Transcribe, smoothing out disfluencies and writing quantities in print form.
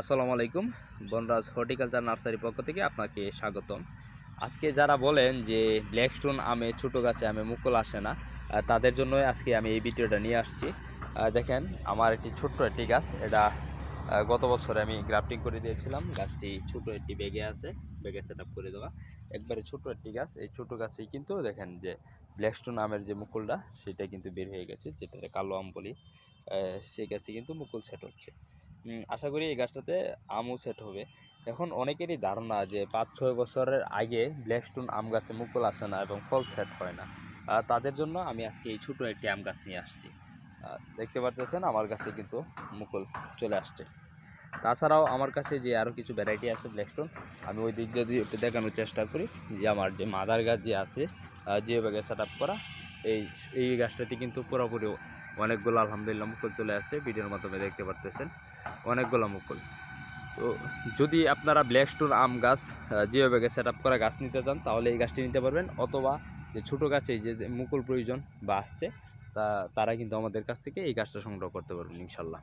আসসালামু আলাইকুম। Banraj horticulture nursery পক্ষ থেকে আপনাকে স্বাগতম। আজকে যারা বলেন যে ব্ল্যাকস্টোন আমে ছোটো গাছে আমে মুকুল আসে না, তাদের জন্যই আজকে আমি এই ভিডিওটা নিয়ে আসছি। দেখেন, আমার একটি ছোট্ট একটি গাছ, এটা গত বছরে আমি গ্রাফটিং করে দিয়েছিলাম। গাছটি ছোটো একটি ব্যাগে আছে, ব্যাগে সেট আপ করে দেওয়া একবারে ছোটো একটি গাছ। এই ছোটো গাছেই কিন্তু দেখেন যে ব্ল্যাকস্টোন আমের যে মুকুলটা সেটা কিন্তু বের হয়ে গেছে, যেটা কালো আম বলি। সেই গাছে কিন্তু মুকুল সেট হচ্ছে। আশা করি এই গাছটাতে আমও সেট হবে। এখন অনেকেরই ধারণা যে 5-6 বছরের আগে ব্ল্যাকস্টোন আম গাছে মুকুল আসে না এবং ফল সেট হয় না। তাদের জন্য আমি আজকে এই ছোটো একটি আম গাছ নিয়ে আসছি। দেখতে পাচ্ছেন আমার কাছে কিন্তু মুকুল চলে আসছে। তাছাড়াও আমার কাছে যে আরও কিছু ভ্যারাইটি আছে ব্ল্যাকস্টোন, আমি ওই দিক দিয়ে একটু দেখানোর চেষ্টা করি। যে আমার যে মাদার গাছ যে আছে, যে ব্যাগে সেট আপ করা, এই গাছটাতে কিন্তু পুরোপুরি অনেকগুলো আলহামদুলিল্লাহ মুকুল চলে আসছে। ভিডিওর মাধ্যমে দেখতে পারতেছেন অনেকগুলো মুকুল। তো যদি আপনারা ব্ল্যাকস্টোন আম গাছ জিও ব্যাগে সেট আপ করা গাছ নিতে চান, তাহলে এই গাছটি নিতে পারবেন। অথবা যে ছোটো গাছে যে মুকুল প্রয়োজন বা আসছে, তারা কিন্তু আমাদের কাছ থেকে এই গাছটা সংগ্রহ করতে পারবেন ইনশাল্লাহ।